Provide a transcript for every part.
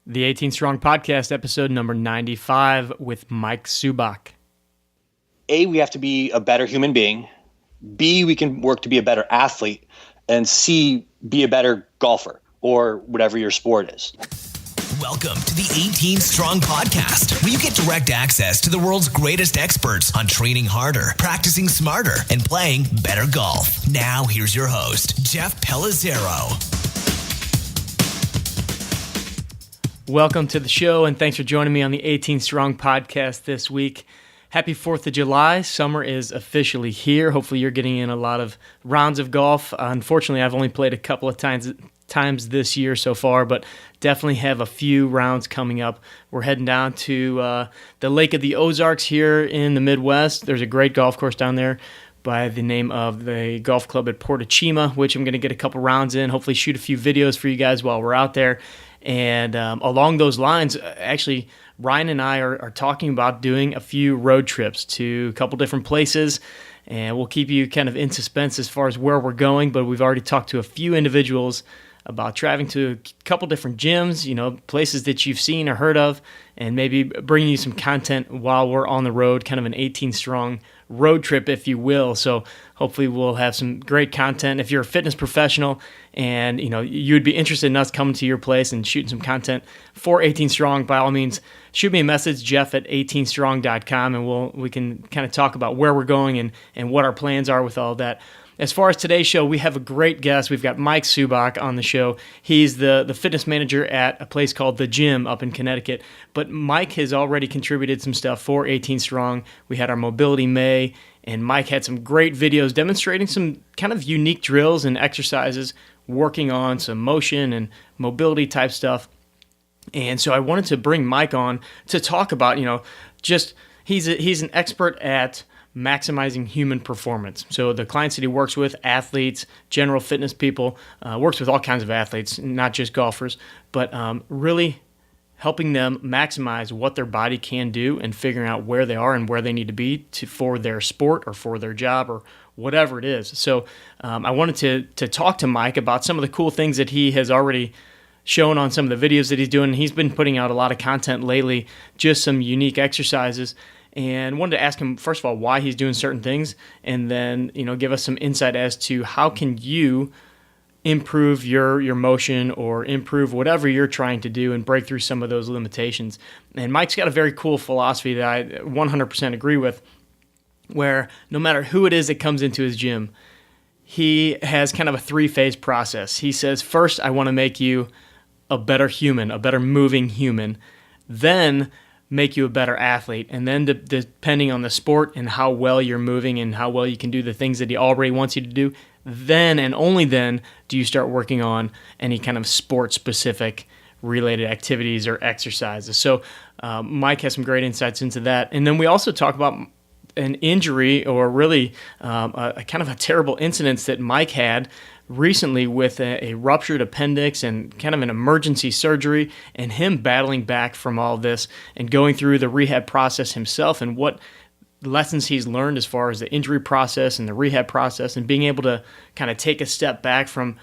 The 18 Strong Podcast, episode number 95 with Mike Subach. A, we have to be a better human being. B, we can work to be a better athlete. And C, be a better golfer or whatever your sport is. Welcome to the 18 Strong Podcast, where you get direct access to the world's greatest experts on training harder, practicing smarter, and playing better golf. Now, here's your host, Jeff Pellizzero. Welcome to the show, and thanks for joining me on the 18 Strong Podcast this week. Happy 4th of July. Summer is officially here. Hopefully you're getting in a lot of rounds of golf. Unfortunately, I've only played a couple of times this year so far, but definitely have a few rounds coming up. We're heading down to the Lake of the Ozarks here in the Midwest. There's a great golf course down there by the name of the golf club at Portachima, which I'm going to get a couple rounds in, hopefully shoot a few videos for you guys while we're out there. And along those lines, actually, Ryan and I are talking about doing a few road trips to a couple different places, and we'll keep you kind of in suspense as far as where we're going, but we've already talked to a few individuals about traveling to a couple different gyms, places that you've seen or heard of, and maybe bringing you some content while we're on the road, kind of an 18-strong road trip, if you will. So hopefully we'll have some great content. If you're a fitness professional and you'd be interested in us coming to your place and shooting some content for 18 Strong, by all means, shoot me a message, jeff@18strong.com, and we can kind of talk about where we're going and what our plans are with all that. As far as today's show, we have a great guest. We've got Mike Subach on the show. He's the fitness manager at a place called The Gym up in Connecticut. But Mike has already contributed some stuff for 18 Strong. We had our Mobility May, and Mike had some great videos demonstrating some kind of unique drills and exercises, working on some motion and mobility type stuff. And so I wanted to bring Mike on to talk about, he's an expert at maximizing human performance. So the clients that he works with, athletes, general fitness people, works with all kinds of athletes, not just golfers, but really helping them maximize what their body can do and figuring out where they are and where they need to be for their sport or for their job or whatever it is. So I wanted to talk to Mike about some of the cool things that he has already shown on some of the videos that he's doing. He's been putting out a lot of content lately, just some unique exercises. And wanted to ask him, first of all, why he's doing certain things, and then give us some insight as to how can you improve your motion or improve whatever you're trying to do and break through some of those limitations. And Mike's got a very cool philosophy that I 100% agree with, where no matter who it is that comes into his gym, he has kind of a 3-phase process. He says, first, I want to make you a better human, a better moving human. Then make you a better athlete, and then depending on the sport and how well you're moving and how well you can do the things that he already wants you to do, then and only then do you start working on any kind of sport-specific related activities or exercises. So Mike has some great insights into that. And then we also talk about an injury, or really a kind of a terrible incident that Mike had recently with a ruptured appendix and kind of an emergency surgery, and him battling back from all this and going through the rehab process himself, and what lessons he's learned as far as the injury process and the rehab process, and being able to kind of take a step back from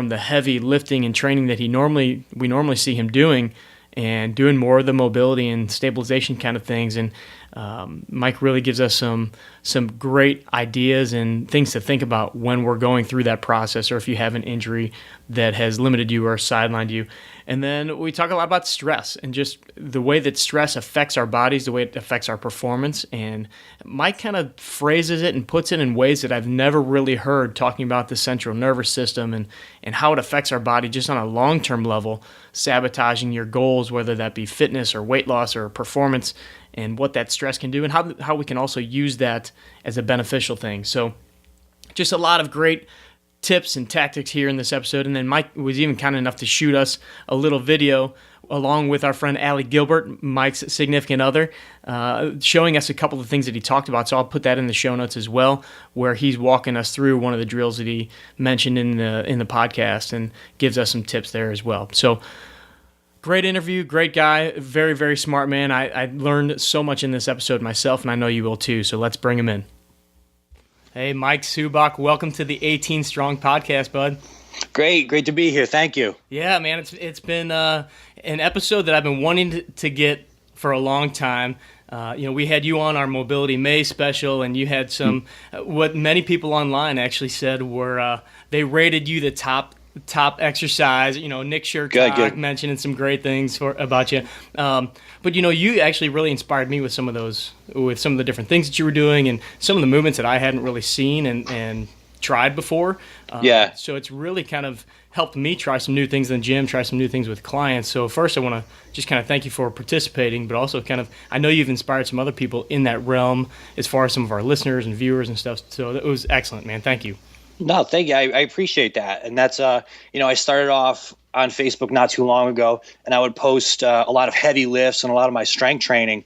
the heavy lifting and training that we normally see him doing, and doing more of the mobility and stabilization kind of things. And Mike really gives us some great ideas and things to think about when we're going through that process, or if you have an injury that has limited you or sidelined you. And then we talk a lot about stress and just the way that stress affects our bodies, the way it affects our performance. And Mike kind of phrases it and puts it in ways that I've never really heard, talking about the central nervous system and how it affects our body just on a long-term level, sabotaging your goals, whether that be fitness or weight loss or performance, and what that stress can do, and how we can also use that as a beneficial thing. So just a lot of great tips and tactics here in this episode. And then Mike was even kind enough to shoot us a little video along with our friend Allie Gilbert, Mike's significant other, showing us a couple of things that he talked about. So I'll put that in the show notes as well, where he's walking us through one of the drills that he mentioned in the podcast and gives us some tips there as well. So great interview, great guy, very, very smart man. I learned so much in this episode myself, and I know you will too. So let's bring him in. Hey, Mike Subach, welcome to the 18 Strong Podcast, bud. Great to be here. Thank you. Yeah, man, it's been an episode that I've been wanting to get for a long time. We had you on our Mobility May special, and you had some what many people online actually said were they rated you the top exercise. Nick Shercock mentioning some great things about you. But you actually really inspired me with some of the different things that you were doing and some of the movements that I hadn't really seen and tried before. So it's really kind of helped me try some new things in the gym, try some new things with clients. So first I want to just kind of thank you for participating, but also I know you've inspired some other people in that realm as far as some of our listeners and viewers and stuff. So it was excellent, man. Thank you. No, thank you. I appreciate that. And that's, I started off on Facebook not too long ago, and I would post a lot of heavy lifts and a lot of my strength training.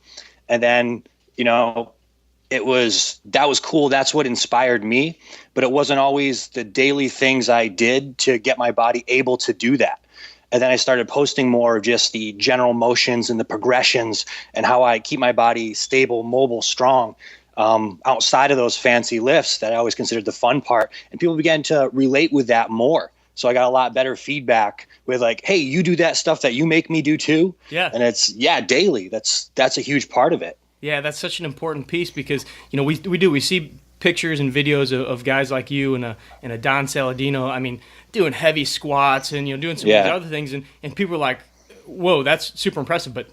And then, that was cool. That's what inspired me, but it wasn't always the daily things I did to get my body able to do that. And then I started posting more of just the general motions and the progressions and how I keep my body stable, mobile, strong, outside of those fancy lifts that I always considered the fun part. And people began to relate with that more. So I got a lot better feedback with like, hey, you do that stuff that you make me do too. Yeah. And it's daily. That's a huge part of it. Yeah, that's such an important piece because, we see pictures and videos of guys like you and a Don Saladino, doing heavy squats and, doing some of these other things. And people are like, whoa, that's super impressive, but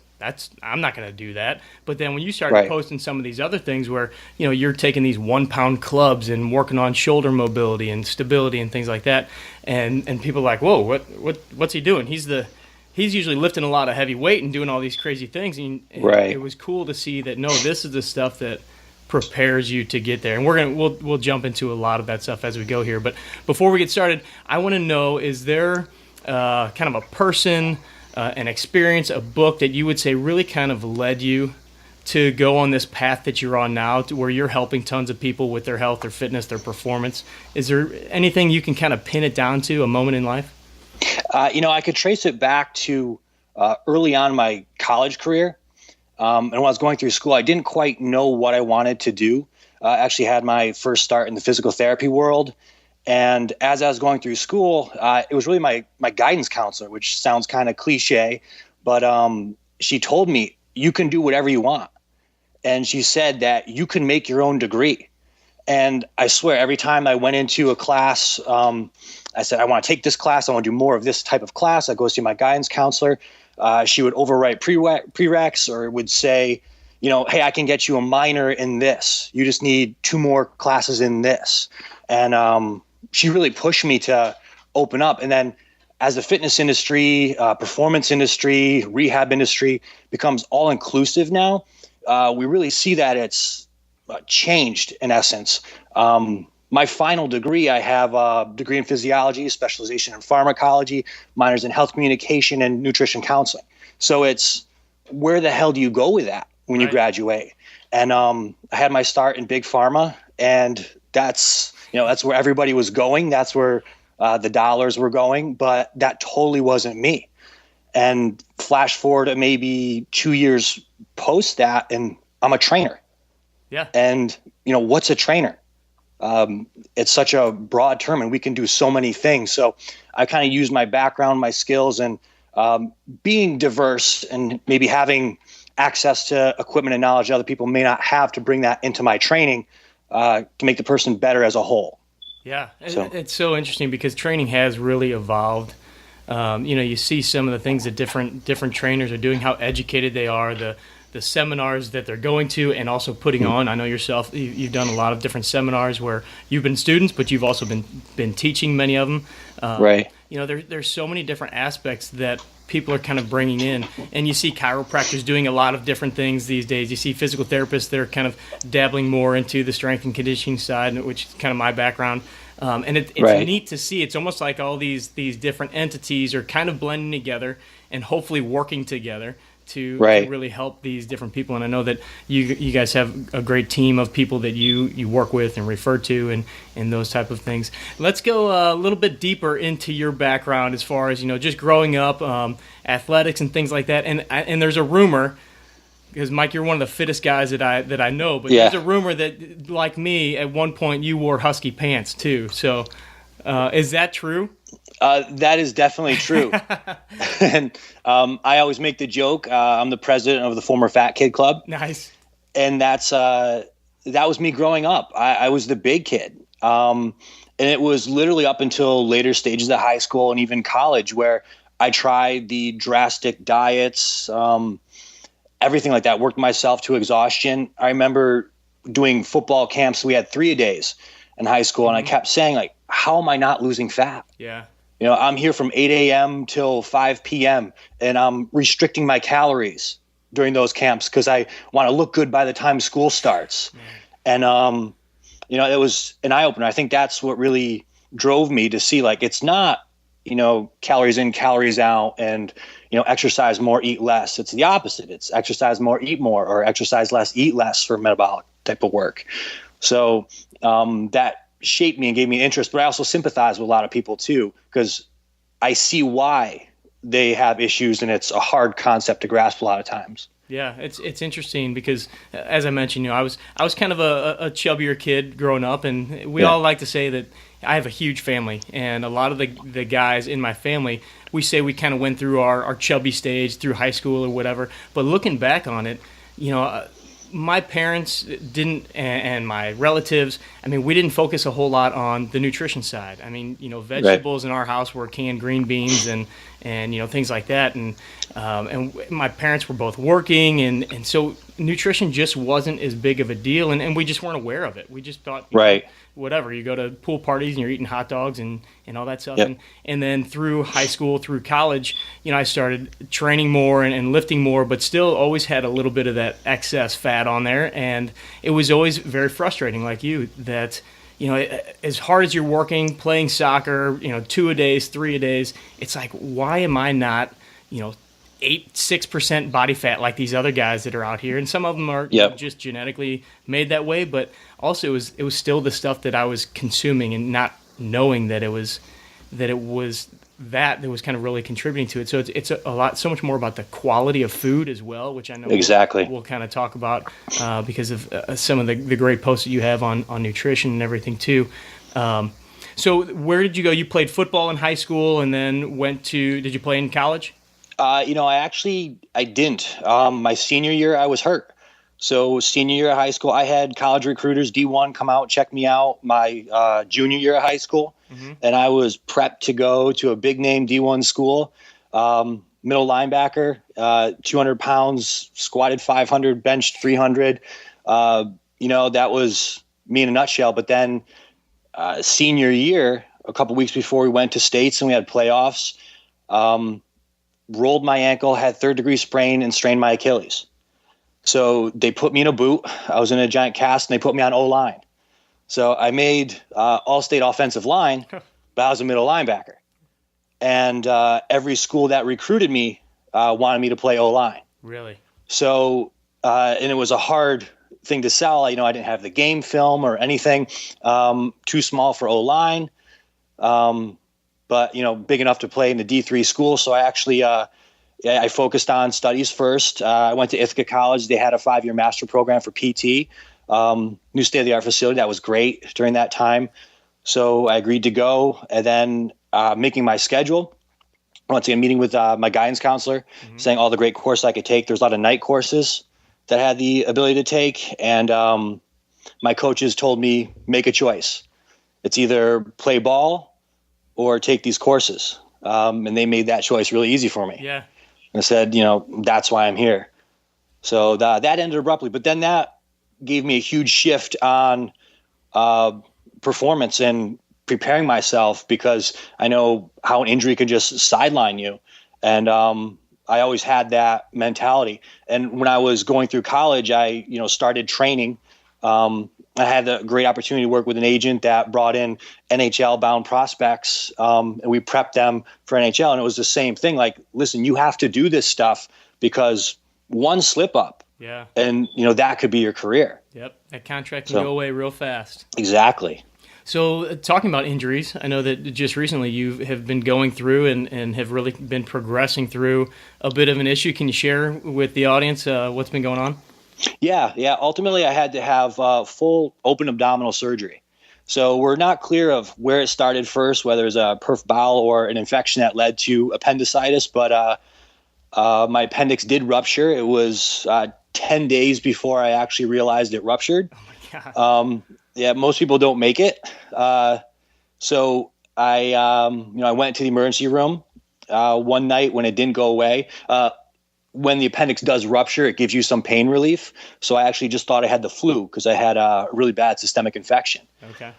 I'm not going to do that. But then when you started posting some of these other things where, you're taking these 1 pound clubs and working on shoulder mobility and stability and things like that. And people are like, whoa, what's he doing? He's usually lifting a lot of heavy weight and doing all these crazy things. And it was cool to see that, no, this is the stuff that prepares you to get there. And we'll jump into a lot of that stuff as we go here. But before we get started, I want to know, is there kind of a person, an experience, a book that you would say really kind of led you to go on this path that you're on now, to where you're helping tons of people with their health, their fitness, their performance? Is there anything you can kind of pin it down to, a moment in life? I could trace it back to early on in my college career. And when I was going through school, I didn't quite know what I wanted to do. I actually had my first start in the physical therapy world. And as I was going through school, it was really my guidance counselor, which sounds kind of cliche, but she told me, you can do whatever you want. And she said that you can make your own degree. And I swear, every time I went into a class, I said, I want to take this class. I want to do more of this type of class. I go see my guidance counselor. She would overwrite prereqs or would say, hey, I can get you a minor in this. You just need 2 more classes in this. And she really pushed me to open up. And then as the fitness industry, performance industry, rehab industry becomes all inclusive now, we really see that it's changed in essence. My final degree, I have a degree in physiology, specialization in pharmacology, minors in health communication and nutrition counseling. So it's, where the hell do you go with that when you graduate? And I had my start in big pharma, and that's where everybody was going. That's where the dollars were going, but that totally wasn't me. And flash forward to maybe 2 years post that, and I'm a trainer. Yeah. And what's a trainer? It's such a broad term, and we can do so many things. So I kind of use my background, my skills, and being diverse and maybe having access to equipment and knowledge other people may not have, to bring that into my training to make the person better as a whole. Yeah, it's so interesting because training has really evolved. You see some of the things that different trainers are doing, how educated they are, the seminars that they're going to and also putting on. I know yourself, you've done a lot of different seminars where you've been students, but you've also been teaching many of them. Right. There's so many different aspects that people are kind of bringing in. And you see chiropractors doing a lot of different things these days. You see physical therapists that are kind of dabbling more into the strength and conditioning side, which is kind of my background. And it's neat to see. It's almost like all these different entities are kind of blending together and hopefully working together to really help these different people. And I know that you guys have a great team of people that you work with and refer to and those type of things. Let's go a little bit deeper into your background as far as, just growing up, athletics and things like that. And there's a rumor, because Mike, you're one of the fittest guys that I know, but there's a rumor that, like me, at one point you wore husky pants too. So Is that true? That is definitely true. And I always make the joke. I'm the president of the former Fat Kid Club. Nice. And that was me growing up. I was the big kid. And it was literally up until later stages of high school and even college where I tried the drastic diets, everything like that, worked myself to exhaustion. I remember doing football camps. We had 3-a-days in high school, and I kept saying, like, how am I not losing fat? Yeah. I'm here from 8 a.m. till 5 p.m., and I'm restricting my calories during those camps because I want to look good by the time school starts. And, it was an eye-opener. I think that's what really drove me to see, like, it's not, calories in, calories out, and, exercise more, eat less. It's the opposite. It's exercise more, eat more, or exercise less, eat less for metabolic type of work. So that shaped me and gave me an interest, but I also sympathize with a lot of people too, because I see why they have issues, and it's a hard concept to grasp a lot of times. Yeah, it's interesting because, as I mentioned, I was kind of a chubbier kid growing up, and we all like to say that I have a huge family, and a lot of the guys in my family, we say we kind of went through our chubby stage through high school or whatever. But looking back on it, my parents didn't, and my relatives, we didn't focus a whole lot on the nutrition side. Vegetables in our house were canned green beans and things like that. And my parents were both working, and so nutrition just wasn't as big of a deal, and we just weren't aware of it. We just thought, whatever, you go to pool parties and you're eating hot dogs and all that stuff. Yep. And then through high school, through college, I started training more and lifting more, but still always had a little bit of that excess fat on there. And it was always very frustrating, like you, that, as hard as you're working, playing soccer, 2-a-days, 3-a-days, it's like, why am I not, 6% body fat like these other guys that are out here? And some of them are just genetically made that way, but also it was still the stuff that I was consuming and not knowing that it was that was kind of really contributing to it. So it's a lot, so much more about the quality of food as well, which I know we'll kind of talk about because of some of the great posts that you have on nutrition and everything too. So where did you go? You played football in high school and then did you play in college? I didn't. My senior year, I was hurt. So senior year of high school, I had college recruiters, D1, come out, check me out my junior year of high school. Mm-hmm. And I was prepped to go to a big name D1 school, middle linebacker, 200 pounds, squatted 500, benched 300. That was me in a nutshell. But then senior year, a couple weeks before we went to states and we had playoffs, rolled my ankle, had third-degree sprain, and strained my Achilles. So they put me in a boot. I was in a giant cast, and they put me on O-line. So I made all-state offensive line, but I was a middle linebacker. And every school that recruited me wanted me to play O-line. Really? So, and it was a hard thing to sell. I didn't have the game film or anything. Too small for O-line. But, big enough to play in the D3 school. So I actually I focused on studies first. I went to Ithaca College. They had a 5-year master program for PT, new state-of-the-art facility. That was great during that time. So I agreed to go. And then making my schedule, I went to a meeting with my guidance counselor, saying all the great courses I could take. There's a lot of night courses that I had the ability to take. And my coaches told me, make a choice. It's either play ball or take these courses. And they made that choice really easy for me. Yeah. And I said, that's why I'm here. So that ended abruptly. But then that gave me a huge shift on performance and preparing myself, because I know how an injury can just sideline you. And I always had that mentality. And when I was going through college, I started training. I had the great opportunity to work with an agent that brought in NHL-bound prospects, and we prepped them for NHL. And it was the same thing. Like, listen, you have to do this stuff because one slip up, and that could be your career. Yep, that contract can go away real fast. Exactly. So, talking about injuries, I know that just recently you have been going through and have really been progressing through a bit of an issue. Can you share with the audience what's been going on? Yeah. Ultimately, I had to have full open abdominal surgery. So we're not clear of where it started first, whether it was a perf bowel or an infection that led to appendicitis. But my appendix did rupture. It was 10 days before I actually realized it ruptured. Oh my God. Yeah, most people don't make it. So I went to the emergency room one night when it didn't go away. When the appendix does rupture, it gives you some pain relief. So I actually just thought I had the flu because I had a really bad systemic infection. Okay.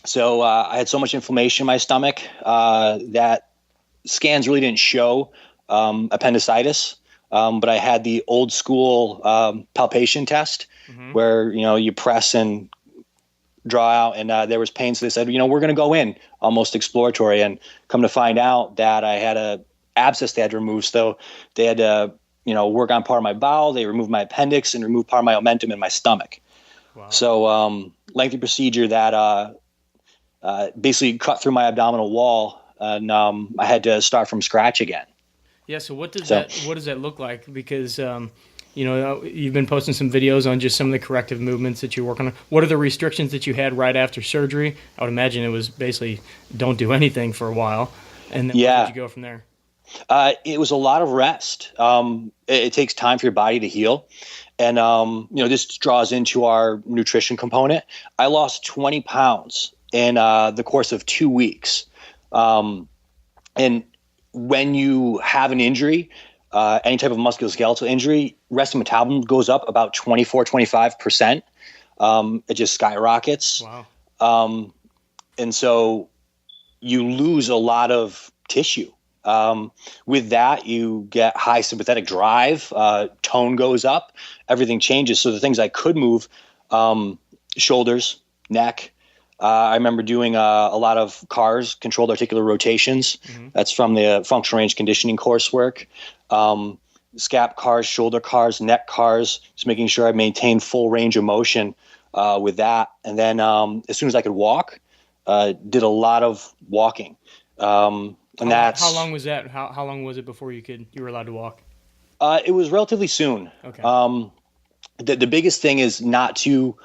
So I had so much inflammation in my stomach that scans really didn't show appendicitis. But I had the old school palpation test where, you press and draw out, and there was pain. So they said, we're going to go in, almost exploratory, and come to find out that I had a abscess they had to remove. So they had to, work on part of my bowel. They removed my appendix and removed part of my omentum in my stomach. Wow. So lengthy procedure that basically cut through my abdominal wall, and I had to start from scratch again. Yeah. So what does that look like? Because you've been posting some videos on just some of the corrective movements that you're working on. What are the restrictions that you had right after surgery? I would imagine it was basically don't do anything for a while, and then where did you go from there? It was a lot of rest. It takes time for your body to heal. And, this draws into our nutrition component. I lost 20 pounds in the course of 2 weeks. And when you have an injury, any type of musculoskeletal injury, resting metabolism goes up about 24-25%. It just skyrockets. Wow. And so you lose a lot of tissue. With that, you get high sympathetic drive, tone goes up, everything changes. So the things I could move, shoulders, neck. I remember doing a lot of CARS, controlled articular rotations. That's from the functional range conditioning coursework. Scap CARS, shoulder CARS, neck CARS, just making sure I maintain full range of motion with that. And then as soon as I could walk, did a lot of walking. And how long was that? How long was it before you were allowed to walk? It was relatively soon. Okay. The biggest thing is not to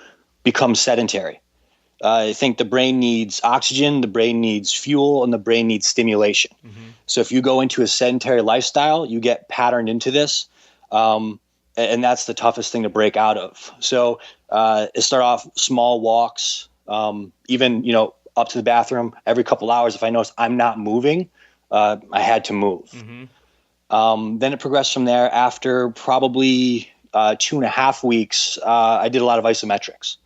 become sedentary. I think the brain needs oxygen, the brain needs fuel, and the brain needs stimulation. So if you go into a sedentary lifestyle, you get patterned into this. And that's the toughest thing to break out of. So it started off small walks, even, up to the bathroom every couple hours. If I noticed I'm not moving, I had to move. Then it progressed from there. After probably 2.5 weeks, I did a lot of isometrics.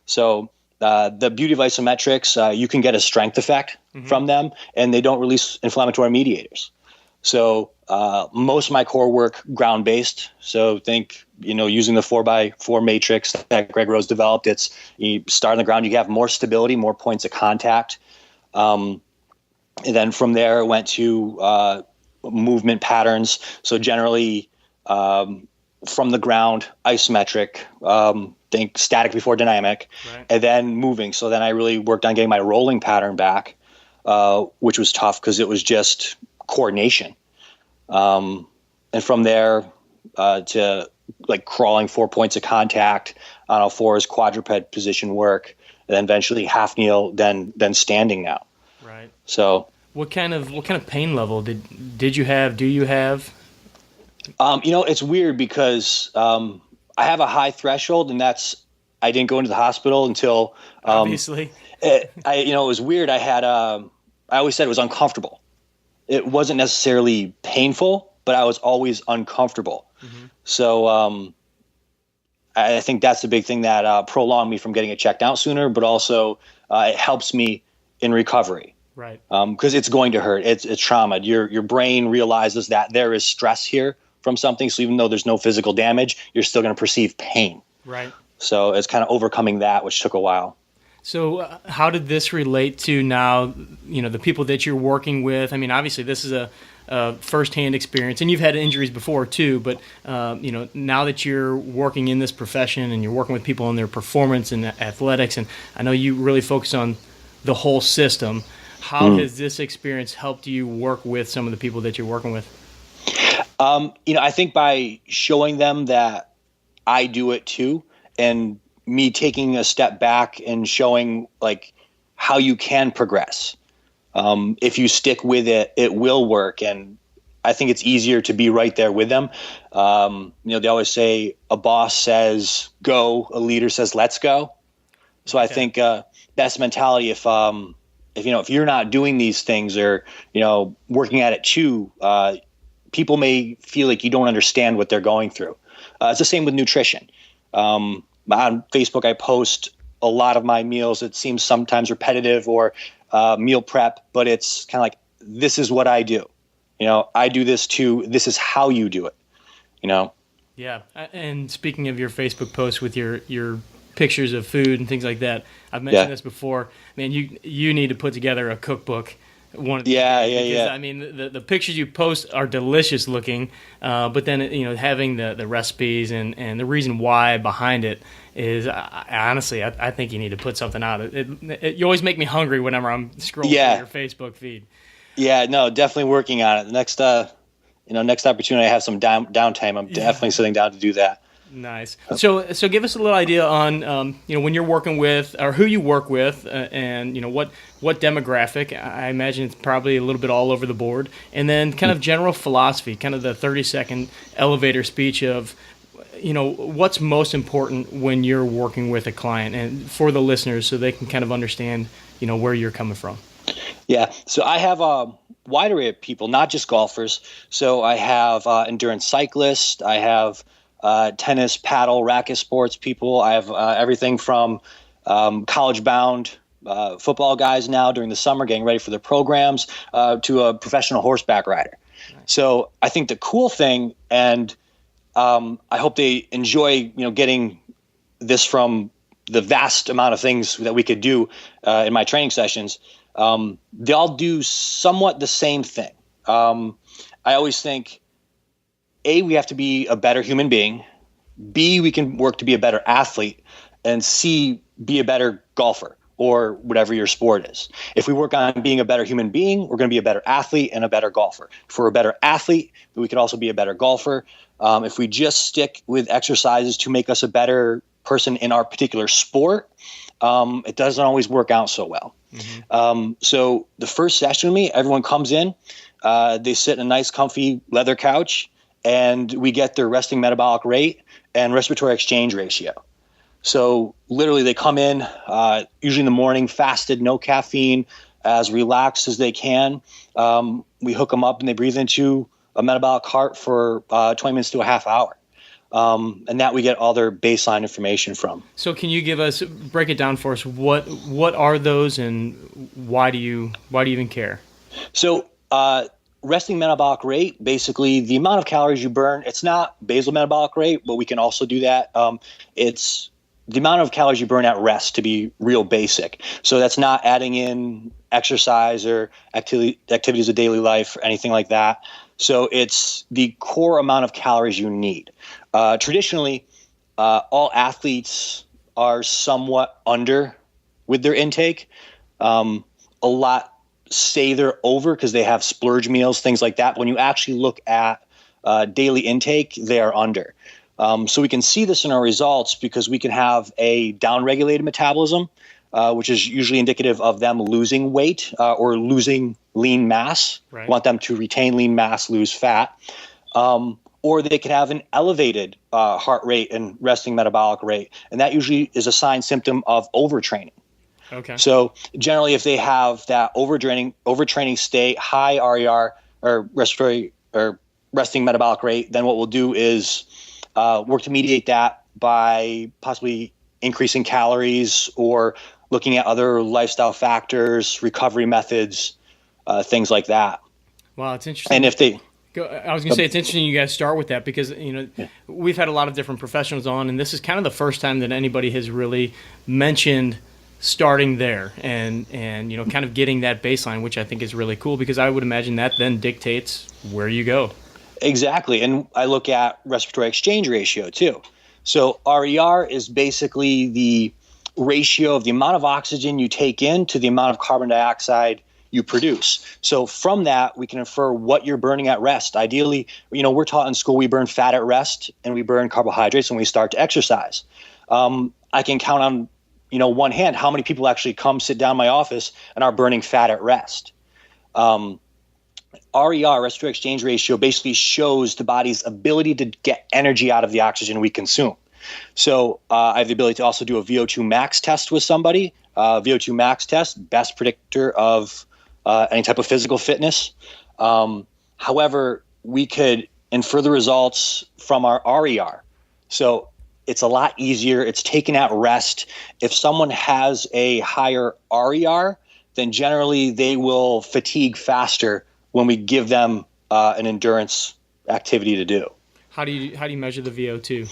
So the beauty of isometrics, you can get a strength effect from them, and they don't release inflammatory mediators. So most of my core work ground-based. So think, using the 4x4 matrix that Greg Rose developed. It's you start on the ground, you have more stability, more points of contact. And then from there, it went to movement patterns. So generally from the ground, isometric, think static before dynamic, right, and then moving. So then I really worked on getting my rolling pattern back, which was tough because it was just coordination. And from there to like crawling 4 points of contact on all fours, quadruped position work, and then eventually half kneel, then standing now. Right. So what kind of pain level did you have? Do you have? It's weird because I have a high threshold, and I didn't go into the hospital until Obviously. It was weird. I always said it was uncomfortable. It wasn't necessarily painful, but I was always uncomfortable. So I think that's the big thing that prolonged me from getting it checked out sooner, but also it helps me in recovery. Right. Because it's going to hurt. It's trauma. Your brain realizes that there is stress here from something. So even though there's no physical damage, you're still going to perceive pain. Right. So it's kind of overcoming that, which took a while. So how did this relate to now, the people that you're working with? I mean, obviously this is a firsthand experience, and you've had injuries before too, but, now that you're working in this profession and you're working with people on their performance and athletics, and I know you really focus on the whole system, how has this experience helped you work with some of the people that you're working with? I think by showing them that I do it too, and me taking a step back and showing like how you can progress. If you stick with it, it will work. And I think it's easier to be right there with them. They always say a boss says go, a leader says let's go. So I think that's the mentality. If you're not doing these things or working at it too, people may feel like you don't understand what they're going through. It's the same with nutrition. On Facebook, I post a lot of my meals. It seems sometimes repetitive or meal prep, but it's kind of like, this is what I do. I do this too. This is how you do it. Yeah. And speaking of your Facebook posts with your pictures of food and things like that, I've mentioned this before. Man, you need to put together a cookbook. One of these days, because, I mean, the pictures you post are delicious looking, but then having the recipes and the reason why behind it is honestly, I think you need to put something out. You always make me hungry whenever I'm scrolling through your Facebook feed. Yeah, no, definitely working on it. The next opportunity I have some downtime, I'm definitely sitting down to do that. Nice. So give us a little idea on when you're working with or who you work with, and what demographic. I imagine it's probably a little bit all over the board, and then kind of general philosophy, kind of the 30-second elevator speech of what's most important when you're working with a client, and for the listeners so they can kind of understand where you're coming from. Yeah. So I have a wide array of people, not just golfers. So I have endurance cyclists. I have tennis, paddle, racket sports people. I have everything from college-bound football guys now during the summer getting ready for their programs to a professional horseback rider. Nice. So I think the cool thing, and I hope they enjoy getting this from the vast amount of things that we could do in my training sessions, they all do somewhat the same thing. I always think, A, we have to be a better human being. B, we can work to be a better athlete. And C, be a better golfer or whatever your sport is. If we work on being a better human being, we're going to be a better athlete and a better golfer. If we're a better athlete, we could also be a better golfer. If we just stick with exercises to make us a better person in our particular sport, it doesn't always work out so well. Mm-hmm. So the first session with me, everyone comes in, they sit in a nice comfy leather couch, and we get their resting metabolic rate and respiratory exchange ratio. So literally they come in, usually in the morning, fasted, no caffeine, as relaxed as they can. We hook them up and they breathe into a metabolic cart for 20 minutes to a half hour. And that we get all their baseline information from. So can you break it down for us? What are those, and why do you even care? So resting metabolic rate, basically the amount of calories you burn. It's not basal metabolic rate, but we can also do that. It's the amount of calories you burn at rest, to be real basic. So that's not adding in exercise or activities of daily life or anything like that. So it's the core amount of calories you need. Traditionally, all athletes are somewhat under with their intake. A lot say they're over because they have splurge meals, things like that. When you actually look at daily intake, they are under. So we can see this in our results because we can have a downregulated metabolism, which is usually indicative of them losing weight or losing lean mass. Right. We want them to retain lean mass, lose fat. Or they could have an elevated heart rate and resting metabolic rate. And that usually is a sign symptom of overtraining. Okay. So generally, if they have that overtraining state, high RER or respiratory or resting metabolic rate, then what we'll do is work to mediate that by possibly increasing calories or looking at other lifestyle factors, recovery methods, things like that. Wow, it's interesting. And if they... I was going to say, it's interesting you guys start with that because, we've had a lot of different professionals on, and this is kind of the first time that anybody has really mentioned starting there and kind of getting that baseline, which I think is really cool because I would imagine that then dictates where you go. Exactly. And I look at respiratory exchange ratio too. So RER is basically the ratio of the amount of oxygen you take in to the amount of carbon dioxide you produce. So from that, we can infer what you're burning at rest. Ideally, we're taught in school we burn fat at rest and we burn carbohydrates when we start to exercise. I can count on one hand how many people actually come sit down in my office and are burning fat at rest. RER, respiratory exchange ratio, basically shows the body's ability to get energy out of the oxygen we consume. So I have the ability to also do a VO2 max test with somebody. VO2 max test, best predictor of any type of physical fitness. However, we could infer the results from our RER. So it's a lot easier. It's taken at rest. If someone has a higher RER, then generally they will fatigue faster when we give them an endurance activity to do. How do you measure the VO2?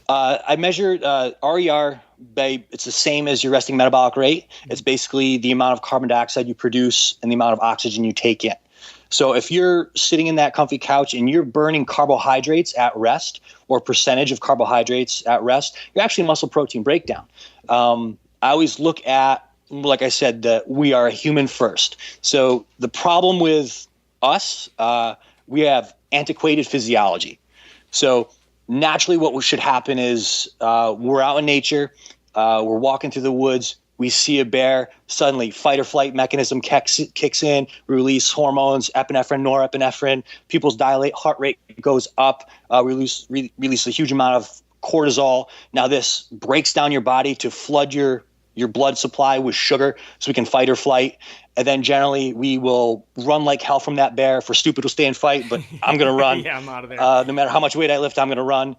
I measure RER it's the same as your resting metabolic rate. It's basically the amount of carbon dioxide you produce and the amount of oxygen you take in. So if you're sitting in that comfy couch and you're burning carbohydrates at rest or percentage of carbohydrates at rest, you're actually muscle protein breakdown. I always look at, like I said, that we are a human first. So the problem with us, we have antiquated physiology. So naturally what should happen is we're out in nature, we're walking through the woods, we see a bear, suddenly fight or flight mechanism kicks in, we release hormones, epinephrine, norepinephrine, people's heart rate goes up, release a huge amount of cortisol. Now this breaks down your body to flood your blood supply with sugar so we can fight or flight. And then generally we will run like hell from that bear. If we're stupid, we'll stay and fight, but I'm going to run. Yeah, I'm out of there. No matter how much weight I lift, I'm going to run.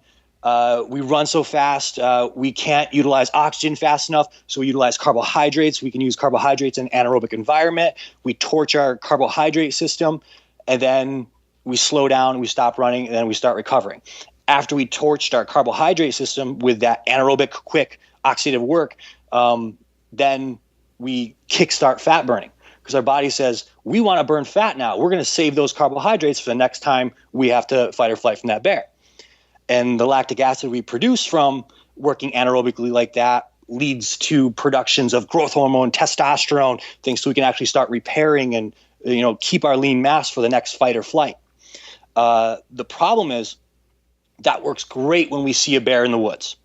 We run so fast, we can't utilize oxygen fast enough, so we utilize carbohydrates. We can use carbohydrates in an anaerobic environment. We torch our carbohydrate system, and then we slow down, we stop running, and then we start recovering. After we torched our carbohydrate system with that anaerobic, quick oxidative work, then we kickstart fat burning because our body says, we want to burn fat now. We're going to save those carbohydrates for the next time we have to fight or flight from that bear. And the lactic acid we produce from working anaerobically like that leads to productions of growth hormone, testosterone, things so we can actually start repairing and keep our lean mass for the next fight or flight. The problem is that works great when we see a bear in the woods.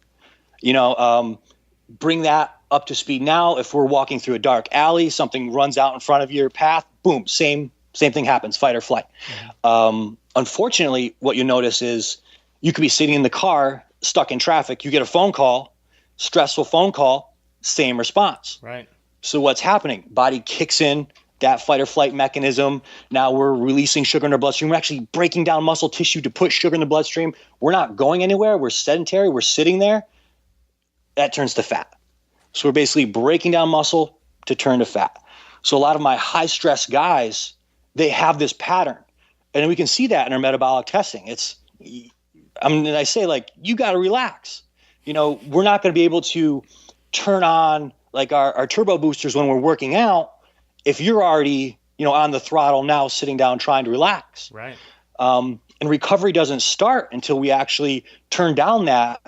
Bring that up to speed now. If we're walking through a dark alley, something runs out in front of your path, boom, same thing happens, fight or flight. Mm-hmm. Unfortunately, what you notice is you could be sitting in the car, stuck in traffic, you get a phone call, stressful phone call, same response. Right. So what's happening? Body kicks in that fight or flight mechanism. Now we're releasing sugar in our bloodstream. We're actually breaking down muscle tissue to put sugar in the bloodstream. We're not going anywhere. We're sedentary. We're sitting there. That turns to fat. So we're basically breaking down muscle to turn to fat. So a lot of my high stress guys, they have this pattern. And we can see that in our metabolic testing. I say, you got to relax. We're not going to be able to turn on our turbo boosters when we're working out if you're already, on the throttle now, sitting down, trying to relax. Right. And recovery doesn't start until we actually turn down that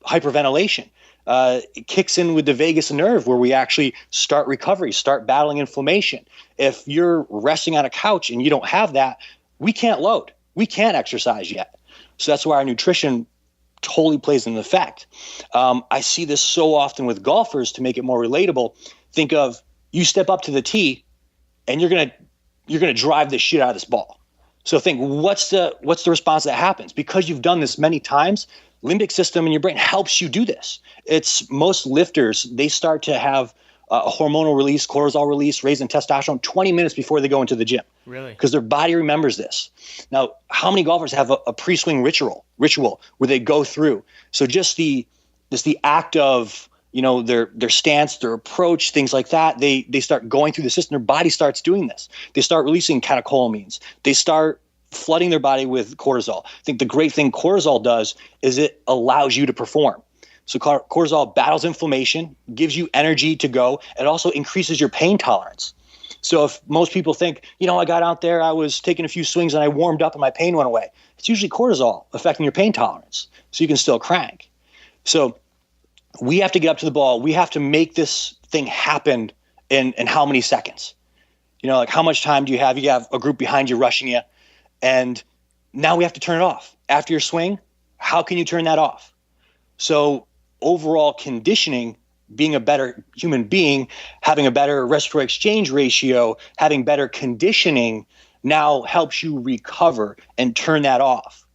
hyperventilation. It kicks in with the vagus nerve where we actually start recovery, start battling inflammation. If you're resting on a couch and you don't have that, we can't load. We can't exercise yet. So that's why our nutrition totally plays an effect. I see this so often with golfers to make it more relatable. Think of you step up to the tee and you're gonna drive the shit out of this ball. So think what's the response that happens? Because you've done this many times, limbic system in your brain helps you do this. It's most lifters, they start to have a hormonal release, cortisol release, raise in testosterone 20 minutes before they go into the gym. Really? Because their body remembers this. Now, how many golfers have a pre-swing ritual where they go through? So just the act of their stance, their approach, things like that, they start going through the system. Their body starts doing this. They start releasing catecholamines. They start flooding their body with cortisol. I think the great thing cortisol does is it allows you to perform. So cortisol battles inflammation, gives you energy to go. It also increases your pain tolerance. So if most people think, I got out there, I was taking a few swings and I warmed up and my pain went away, it's usually cortisol affecting your pain tolerance. So you can still crank. So we have to get up to the ball. We have to make this thing happen in how many seconds? Like how much time do you have? You have a group behind you rushing you, and now we have to turn it off. After your swing, how can you turn that off? So overall conditioning, being a better human being, having a better respiratory exchange ratio, having better conditioning now helps you recover and turn that off.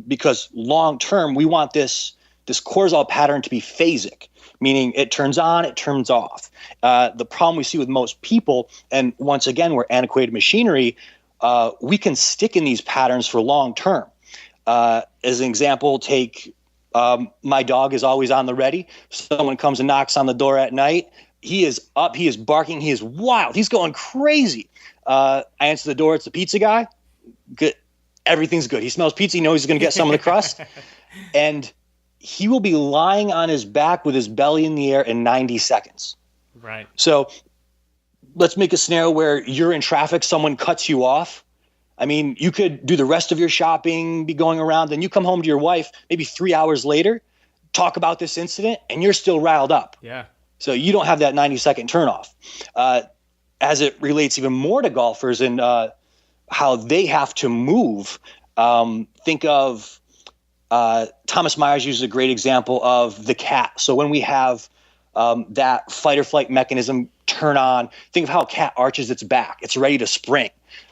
Because long term, we want this cortisol pattern to be phasic, meaning it turns on, it turns off. The problem we see with most people, and once again, we're antiquated machinery, we can stick in these patterns for long term. As an example, take my dog is always on the ready. Someone comes and knocks on the door at night. He is up, he is barking, he is wild, he's going crazy. I answer the door, it's the pizza guy. Good. Everything's good. He smells pizza, he knows he's going to get some of the crust. And he will be lying on his back with his belly in the air in 90 seconds. Right. So let's make a scenario where you're in traffic, someone cuts you off. I mean, you could do the rest of your shopping, be going around, then you come home to your wife maybe 3 hours later, talk about this incident, and you're still riled up. Yeah. So you don't have that 90-second turnoff. As it relates even more to golfers and how they have to move, think of Thomas Myers uses a great example of the cat. So when we have that fight or flight mechanism turn on, think of how a cat arches its back. It's ready to spring.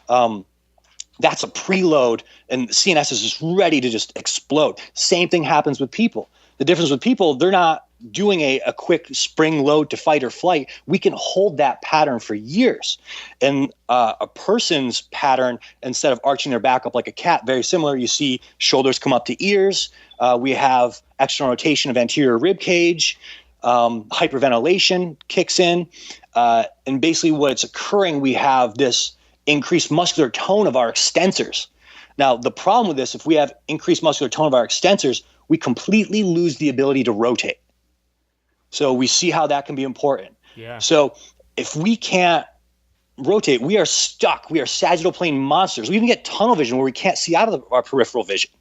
That's a preload, and CNS is just ready to just explode. Same thing happens with people. The difference with people, they're not doing a quick spring load to fight or flight. We can hold that pattern for years. And a person's pattern, instead of arching their back up like a cat, very similar. You see shoulders come up to ears. We have external rotation of anterior rib cage. Hyperventilation kicks in. And basically what's occurring, we have this increased muscular tone of our extensors. Now, the problem with this, if we have increased muscular tone of our extensors, we completely lose the ability to rotate. So we see how that can be important. Yeah. So if we can't rotate, we are stuck. We are sagittal plane monsters. We even get tunnel vision where we can't see out of our peripheral vision.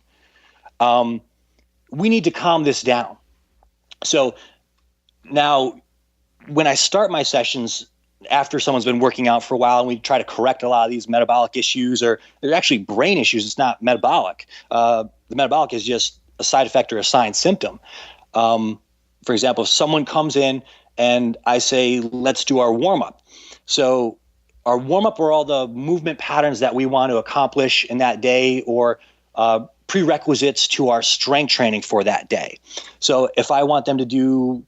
We need to calm this down. So now when I start my sessions, after someone's been working out for a while and we try to correct a lot of these metabolic issues, or they're actually brain issues, it's not metabolic. The metabolic is just a side effect or a sign symptom. For example, if someone comes in and I say, let's do our warm-up. So our warm-up are all the movement patterns that we want to accomplish in that day, or prerequisites to our strength training for that day. So if I want them to do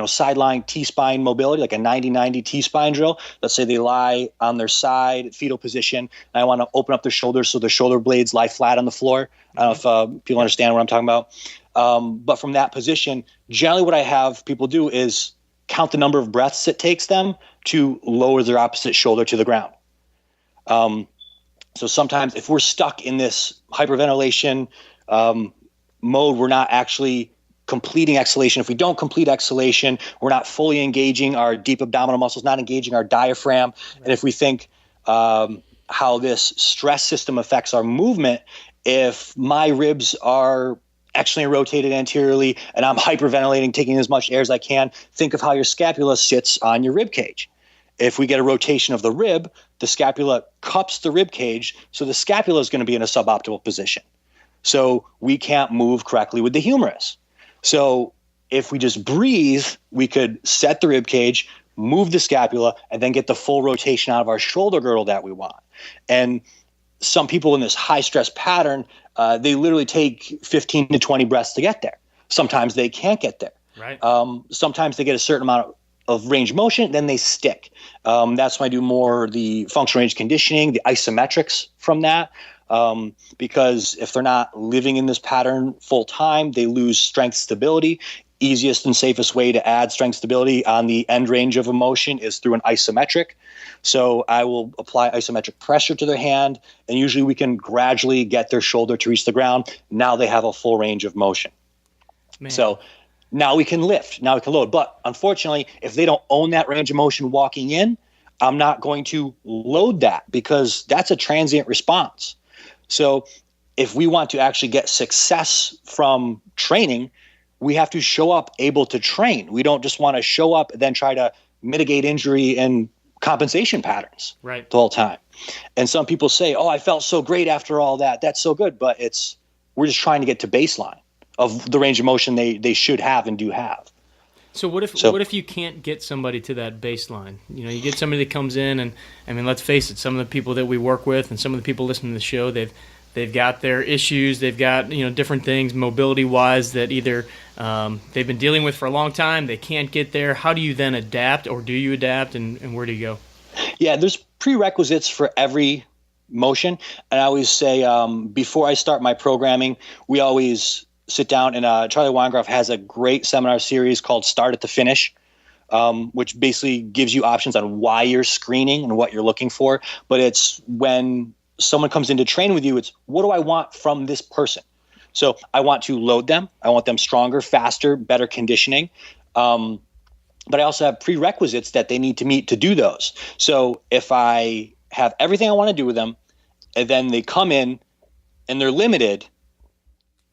sideline T-spine mobility, like a 90-90 T-spine drill. Let's say they lie on their side, fetal position, and I want to open up their shoulders so the shoulder blades lie flat on the floor. I don't know if people understand what I'm talking about. But from that position, generally what I have people do is count the number of breaths it takes them to lower their opposite shoulder to the ground. So sometimes if we're stuck in this hyperventilation mode, we're not actually completing exhalation. If we don't complete exhalation, we're not fully engaging our deep abdominal muscles, not engaging our diaphragm. Right. And if we think how this stress system affects our movement, if my ribs are externally rotated anteriorly and I'm hyperventilating, taking as much air as I can, think of how your scapula sits on your rib cage. If we get a rotation of the rib, the scapula cups the rib cage, so the scapula is going to be in a suboptimal position. So we can't move correctly with the humerus. So if we just breathe, we could set the rib cage, move the scapula, and then get the full rotation out of our shoulder girdle that we want. And some people in this high stress pattern, they literally take 15 to 20 breaths to get there. Sometimes they can't get there. Right. Sometimes they get a certain amount of range of motion, then they stick. That's when I do more the functional range conditioning, the isometrics from that. Because if they're not living in this pattern full time, they lose strength stability. Easiest and safest way to add strength stability on the end range of a motion is through an isometric. So I will apply isometric pressure to their hand, and usually we can gradually get their shoulder to reach the ground. Now they have a full range of motion. Man. So now we can lift, now we can load. But unfortunately, if they don't own that range of motion walking in, I'm not going to load that because that's a transient response. So if we want to actually get success from training, we have to show up able to train. We don't just want to show up and then try to mitigate injury and compensation patterns right the whole time. And some people say, oh, I felt so great after all that. That's so good. But we're just trying to get to baseline of the range of motion they should have and do have. So what if you can't get somebody to that baseline? You get somebody that comes in, and I mean, let's face it, some of the people that we work with and some of the people listening to the show, they've got their issues, they've got different things mobility wise that either they've been dealing with for a long time, they can't get there. How do you then adapt, or do you adapt, and where do you go? Yeah, there's prerequisites for every motion, and I always say before I start my programming, we always sit down, and Charlie Weingroff has a great seminar series called Start at the Finish, which basically gives you options on why you're screening and what you're looking for. But it's when someone comes in to train with you, it's what do I want from this person? So I want to load them. I want them stronger, faster, better conditioning. But I also have prerequisites that they need to meet to do those. So if I have everything I want to do with them, and then they come in and they're limited,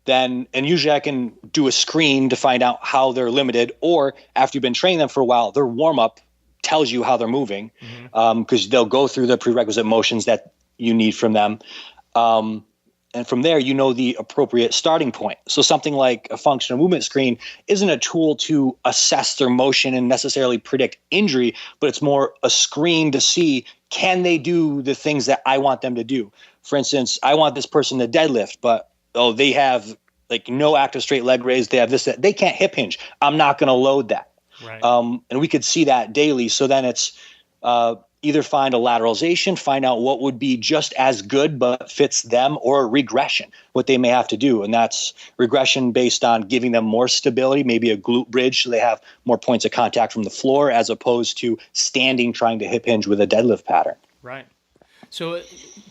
and usually I can do a screen to find out how they're limited, or after you've been training them for a while, their warm-up tells you how they're moving, because they'll go through the prerequisite motions that you need from them. And from there, the appropriate starting point. So something like a functional movement screen isn't a tool to assess their motion and necessarily predict injury, but it's more a screen to see, can they do the things that I want them to do? For instance, I want this person to deadlift, but they have like no active straight leg raise. They have this, that. They can't hip hinge. I'm not going to load that. Right. And we could see that daily. So then it's either find a lateralization, find out what would be just as good but fits them, or a regression, what they may have to do. And that's regression based on giving them more stability, maybe a glute bridge so they have more points of contact from the floor, as opposed to standing trying to hip hinge with a deadlift pattern. Right. So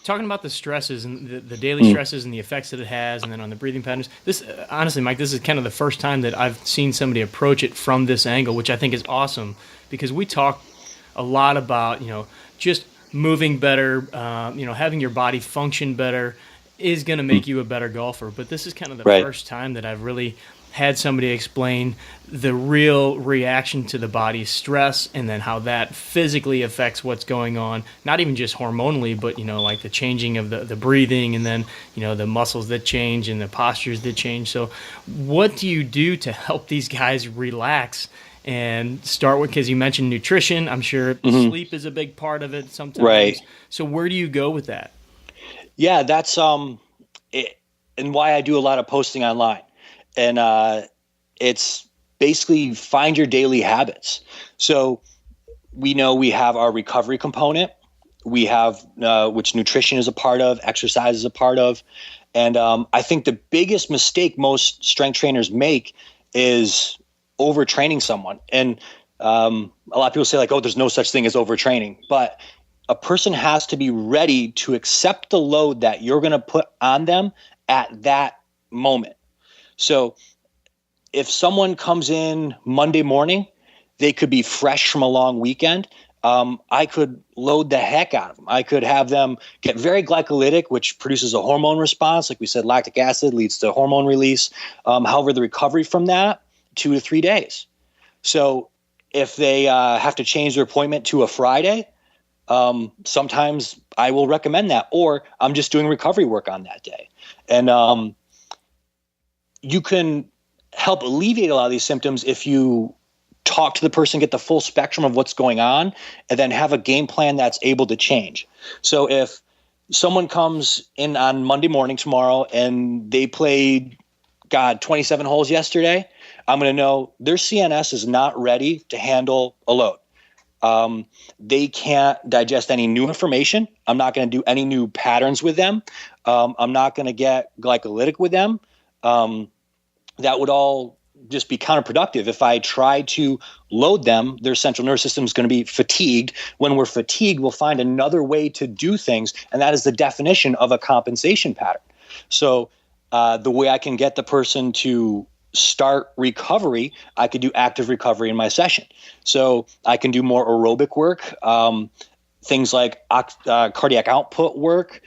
talking about the stresses and the daily stresses and the effects that it has, and then on the breathing patterns, this honestly, Mike, this is kind of the first time that I've seen somebody approach it from this angle, which I think is awesome, because we talk a lot about, just moving better, having your body function better is going to make you a better golfer. But this is kind of the first time that I've really had somebody explain the real reaction to the body's stress, and then how that physically affects what's going on, not even just hormonally, but, like the changing of the breathing, and then, the muscles that change and the postures that change. So what do you do to help these guys relax and start with, because you mentioned nutrition, I'm sure sleep is a big part of it sometimes. Right. So where do you go with that? Yeah, that's it, and why I do a lot of posting online. And it's basically find your daily habits. So we know we have our recovery component. We have which nutrition is a part of, exercise is a part of. And I think the biggest mistake most strength trainers make is overtraining someone. And a lot of people say like, oh, there's no such thing as overtraining. But a person has to be ready to accept the load that you're going to put on them at that moment. So if someone comes in Monday morning, they could be fresh from a long weekend. I could load the heck out of them. I could have them get very glycolytic, which produces a hormone response. Like we said, lactic acid leads to hormone release. However, the recovery from that, 2 to 3 days. So if they have to change their appointment to a Friday, sometimes I will recommend that, or I'm just doing recovery work on that day. And you can help alleviate a lot of these symptoms if you talk to the person, get the full spectrum of what's going on, and then have a game plan that's able to change. So if someone comes in on Monday morning tomorrow and they played, 27 holes yesterday, I'm going to know their CNS is not ready to handle a load. They can't digest any new information. I'm not going to do any new patterns with them. I'm not going to get glycolytic with them. That would all just be counterproductive. If I try to load them, their central nervous system is going to be fatigued. When we're fatigued, we'll find another way to do things, and that is the definition of a compensation pattern. So the way I can get the person to start recovery, I could do active recovery in my session. So I can do more aerobic work, things like cardiac output work.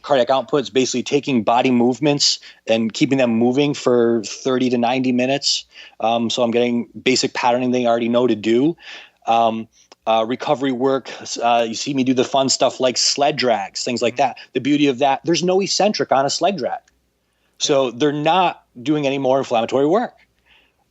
Cardiac output is basically taking body movements and keeping them moving for 30 to 90 minutes. So I'm getting basic patterning they already know to do. recovery work. You see me do the fun stuff like sled drags, things like that. The beauty of that, there's no eccentric on a sled drag. So they're not doing any more inflammatory work.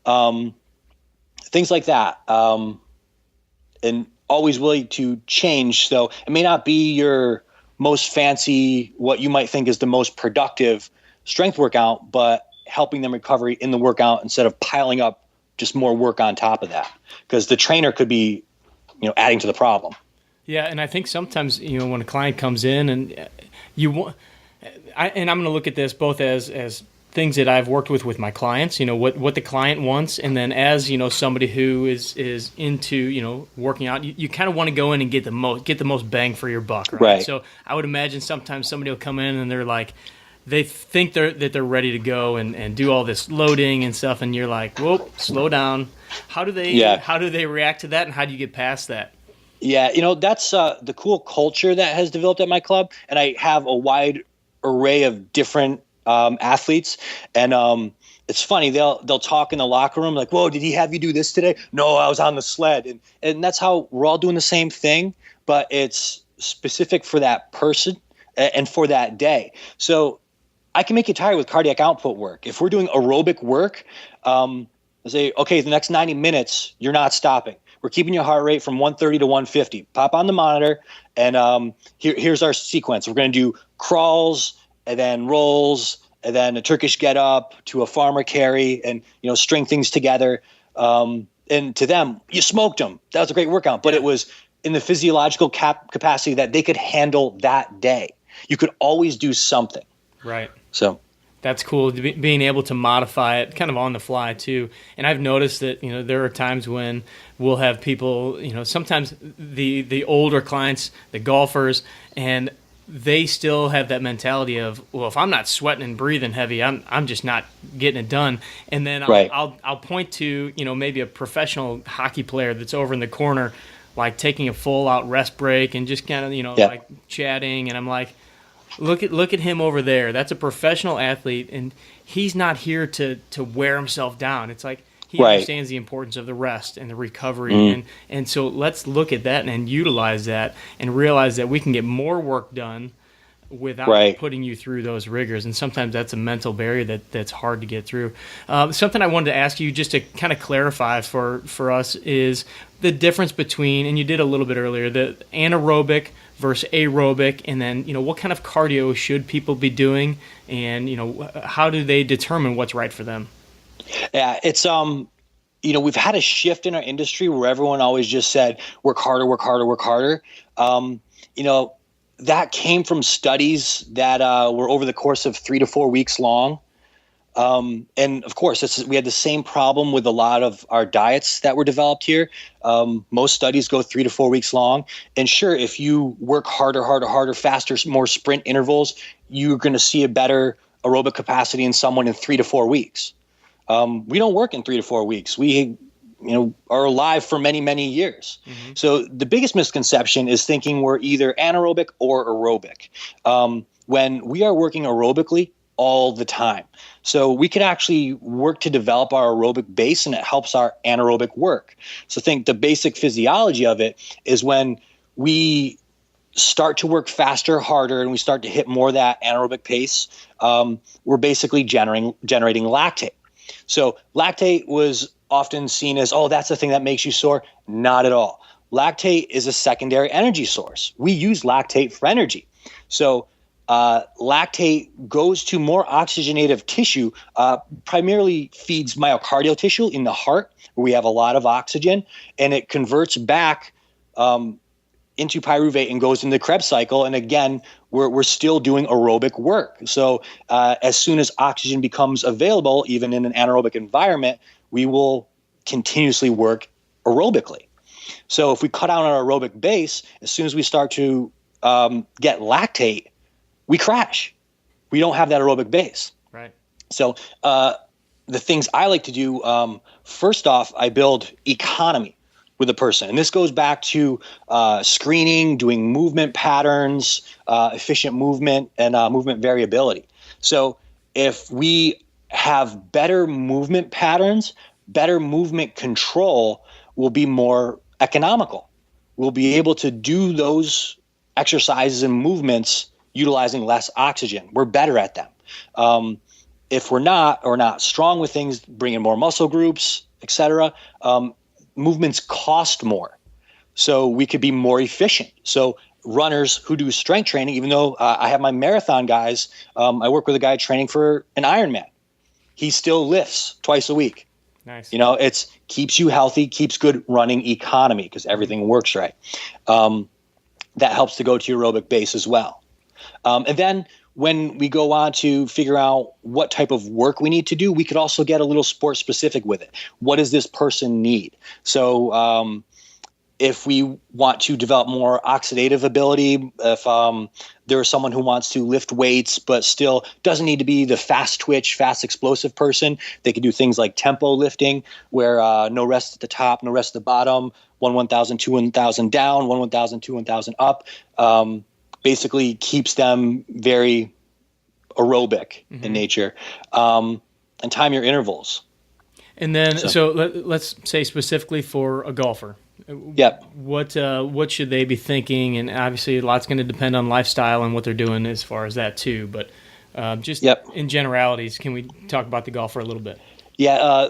Things like that. And always willing to change. So it may not be your most fancy, what you might think is the most productive strength workout, but helping them recovery in the workout instead of piling up just more work on top of that. Because the trainer could be, adding to the problem. Yeah, and I think sometimes, when a client comes in and I'm going to look at this both as things that I've worked with my clients, what the client wants, and then as somebody who is into working out, you kind of want to go in and get the most bang for your buck, right? So I would imagine sometimes somebody will come in and they're like, they think that they're ready to go and do all this loading and stuff, and you're like, whoa, slow down. How do they react to that, and how do you get past that? Yeah, that's the cool culture that has developed at my club, and I have a wide array of different athletes, and it's funny, they'll talk in the locker room like, whoa, did he have you do this today? No, I was on the sled. And that's how we're all doing the same thing, but it's specific for that person and for that day. So I can make you tired with cardiac output work. If we're doing aerobic work, say, okay, the next 90 minutes, you're not stopping. We're keeping your heart rate from 130 to 150. Pop on the monitor, and here's our sequence. We're going to do crawls, and then rolls, and then a Turkish get up to a farmer carry, and string things together. And to them, you smoked them. That was a great workout, but it was in the physiological capacity that they could handle that day. You could always do something. Right. So that's cool, being able to modify it kind of on the fly too. And I've noticed that there are times when we'll have people, sometimes the older clients, the golfers, and they still have that mentality of, well, if I'm not sweating and breathing heavy, I'm just not getting it done. And then I'll point to maybe a professional hockey player that's over in the corner, like taking a full out rest break and just kind of like chatting, and I'm like, look at him over there. That's a professional athlete, and he's not here to wear himself down. It's like he understands the importance of the rest and the recovery, and so let's look at that and utilize that and realize that we can get more work done without putting you through those rigors. And sometimes that's a mental barrier that's hard to get through. Something I wanted to ask you just to kind of clarify for us is the difference between, and you did a little bit earlier, the anaerobic versus aerobic, and then what kind of cardio should people be doing, and how do they determine what's right for them? Yeah, it's we've had a shift in our industry where everyone always just said work harder, work harder, work harder. That came from studies that were over the course of 3 to 4 weeks long. And of course, we had the same problem with a lot of our diets that were developed here. Most studies go 3 to 4 weeks long. And sure, if you work harder, faster, more sprint intervals, you're going to see a better aerobic capacity in someone in 3 to 4 weeks. We don't work in 3 to 4 weeks. We are alive for many, many years. Mm-hmm. So the biggest misconception is thinking we're either anaerobic or aerobic. When we are working aerobically all the time. So we could actually work to develop our aerobic base, and it helps our anaerobic work. So think the basic physiology of it is when we start to work faster, harder, and we start to hit more of that anaerobic pace, we're basically generating lactate. So lactate was often seen as, oh, that's the thing that makes you sore. Not at all. Lactate is a secondary energy source. We use lactate for energy. So lactate goes to more oxygenative tissue, primarily feeds myocardial tissue in the heart, where we have a lot of oxygen, and it converts back into pyruvate and goes in the Krebs cycle. And again, we're still doing aerobic work. So as soon as oxygen becomes available, even in an anaerobic environment, we will continuously work aerobically. So if we cut out our aerobic base, as soon as we start to get lactate, we crash. We don't have that aerobic base. Right. So the things I like to do, first off, I build economy with a person. And this goes back to screening, doing movement patterns, efficient movement, and movement variability. So if we have better movement patterns, better movement control will be more economical. will be able to do those exercises and movements utilizing less oxygen. We're better at them. If we're not, or not strong with things, bring in more muscle groups, etc., movements cost more. So we could be more efficient. So runners who do strength training, even though I have my marathon guys, I work with a guy training for an Ironman. He still lifts twice a week. Nice. It's keeps you healthy, keeps good running economy because everything works right. That helps to go to aerobic base as well. And then when we go on to figure out what type of work we need to do, we could also get a little sport specific with it. What does this person need? So if we want to develop more oxidative ability, if there's someone who wants to lift weights but still doesn't need to be the fast twitch, fast explosive person, they could do things like tempo lifting where no rest at the top, no rest at the bottom, 1,000, 2,000 down, 1,000, 2,000 up. Basically keeps them very aerobic in nature. And time your intervals. And then, so let's say specifically for a golfer. Yep. What should they be thinking? And obviously, a lot's going to depend on lifestyle and what they're doing as far as that too. But just in generalities, can we talk about the golfer a little bit? Yeah.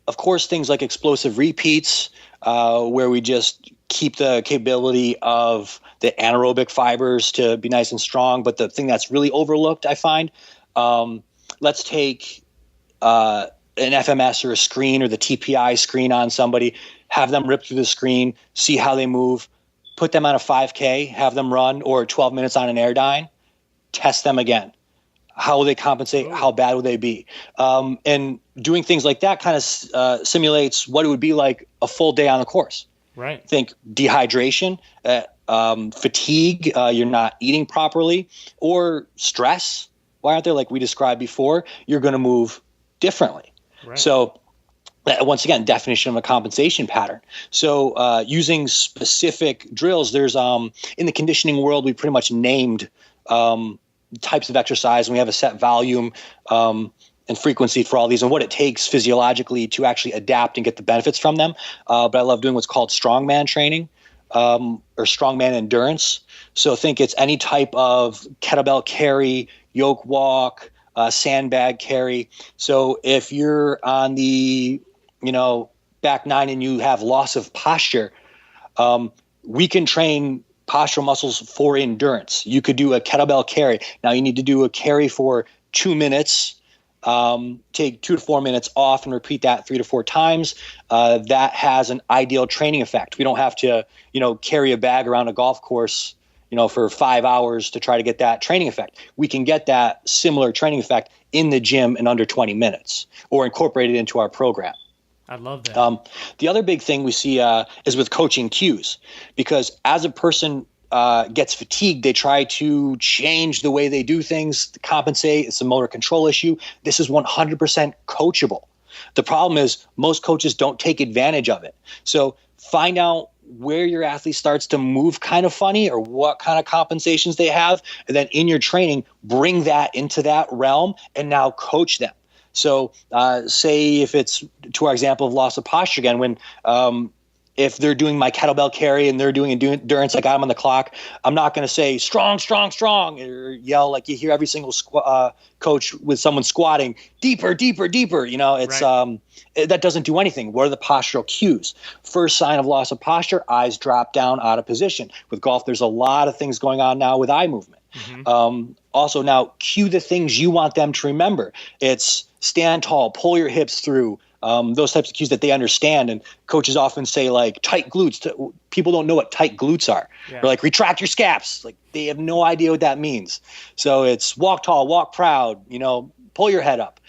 Of course, things like explosive repeats, where we just keep the capability of the anaerobic fibers to be nice and strong. But the thing that's really overlooked, I find, let's take an FMS or a screen or the TPI screen on somebody, have them rip through the screen, see how they move, put them on a 5K, have them run, or 12 minutes on an Airdyne, test them again. How will they compensate? How bad will they be? And doing things like that kind of simulates what it would be like a full day on the course. Right. Think dehydration, fatigue, you're not eating properly, or stress. Why aren't they, like we described before, you're going to move differently. Right. So once again, definition of a compensation pattern. So using specific drills, there's in the conditioning world, we pretty much named types of exercise, and we have a set volume and frequency for all these and what it takes physiologically to actually adapt and get the benefits from them. But I love doing what's called strongman training or strongman endurance. So think it's any type of kettlebell carry, yoke walk, sandbag carry. So if you're on the back nine and you have loss of posture, we can train postural muscles for endurance. You could do a kettlebell carry. Now you need to do a carry for 2 minutes, take 2 to 4 minutes off and repeat that 3 to 4 times. That has an ideal training effect. We don't have to, carry a bag around a golf course, for 5 hours to try to get that training effect. We can get that similar training effect in the gym in under 20 minutes or incorporate it into our program. I love that. The other big thing we see is with coaching cues, because as a person gets fatigued, they try to change the way they do things to compensate. It's a motor control issue. This is 100% coachable. The problem is most coaches don't take advantage of it. So find out where your athlete starts to move kind of funny or what kind of compensations they have, and then in your training, bring that into that realm and now coach them. So say if it's to our example of loss of posture again, when if they're doing my kettlebell carry and they're doing endurance, I got them on the clock, I'm not going to say strong, strong, strong, or yell like you hear every single coach with someone squatting, deeper, deeper, deeper. It's right. That doesn't do anything. What are the postural cues? First sign of loss of posture, eyes drop down out of position. With golf, there's a lot of things going on now with eye movement. Mm-hmm. Also now cue the things you want them to remember. It's stand tall, pull your hips through, those types of cues that they understand. And coaches often say like tight glutes. People don't know what tight glutes are. Yeah. Or like retract your scaps. Like they have no idea what that means. So it's walk tall, walk proud, pull your head up.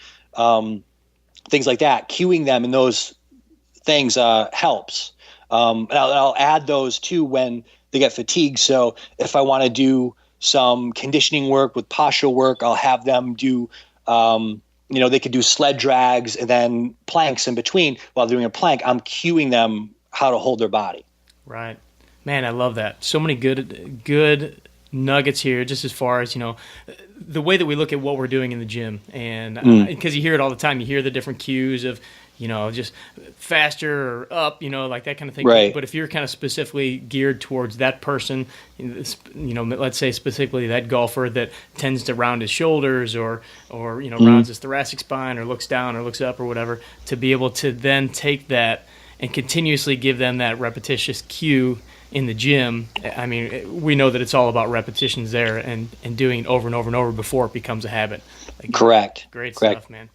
Things like that. Cueing them in those things helps. And I'll add those too when they get fatigued. So if I want to do some conditioning work with postural work, I'll have them do they could do sled drags and then planks in between. While doing a plank, I'm cueing them how to hold their body. Right. Man, I love that. So many good nuggets here, just as far as, the way that we look at what we're doing in the gym. And because you hear it all the time, you hear the different cues of, just faster or up, like that kind of thing. Right. But if you're kind of specifically geared towards that person, let's say specifically that golfer that tends to round his shoulders or rounds his thoracic spine or looks down or looks up or whatever, to be able to then take that and continuously give them that repetitious cue in the gym. I mean, we know that it's all about repetitions there and doing it over and over and over before it becomes a habit. Correct. Great stuff, man.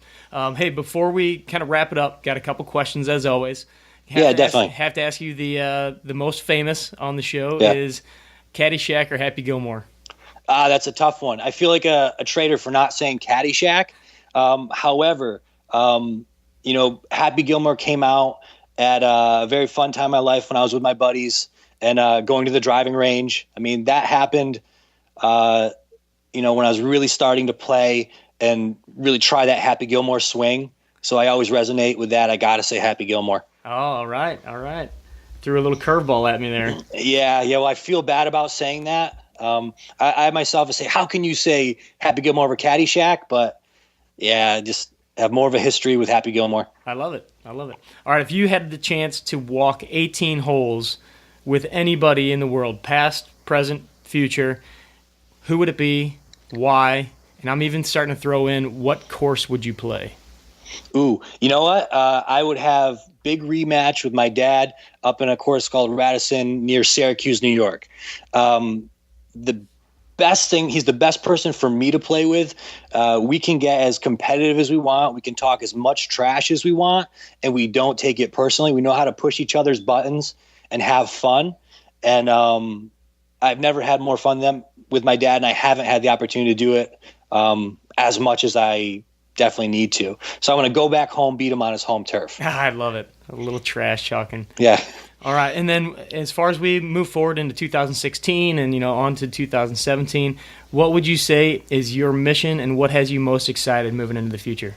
Hey, before we kind of wrap it up, got a couple questions as always. Definitely. Have to ask you the most famous on the show is Caddyshack or Happy Gilmore? That's a tough one. I feel like a traitor for not saying Caddyshack. However, Happy Gilmore came out at a very fun time in my life when I was with my buddies and going to the driving range. I mean, that happened, when I was really starting to play and really try that Happy Gilmore swing. So I always resonate with that. I got to say Happy Gilmore. Oh, all right. Threw a little curveball at me there. Yeah. Well, I feel bad about saying that. I myself would say, how can you say Happy Gilmore over Caddyshack? But yeah, just have more of a history with Happy Gilmore. I love it. All right. If you had the chance to walk 18 holes with anybody in the world, past, present, future, who would it be? Why? And I'm even starting to throw in, what course would you play? Ooh, you know what? I would have big rematch with my dad up in a course called Radisson near Syracuse, New York. The best thing, he's the best person for me to play with. We can get as competitive as we want. We can talk as much trash as we want, and we don't take it personally. We know how to push each other's buttons and have fun. And I've never had more fun than with my dad, and I haven't had the opportunity to do it as much as I definitely need to. So I want to go back home, beat him on his home turf. I love it. A little trash talking. Yeah. All right. And then as far as we move forward into 2016 and, on to 2017, what would you say is your mission and what has you most excited moving into the future?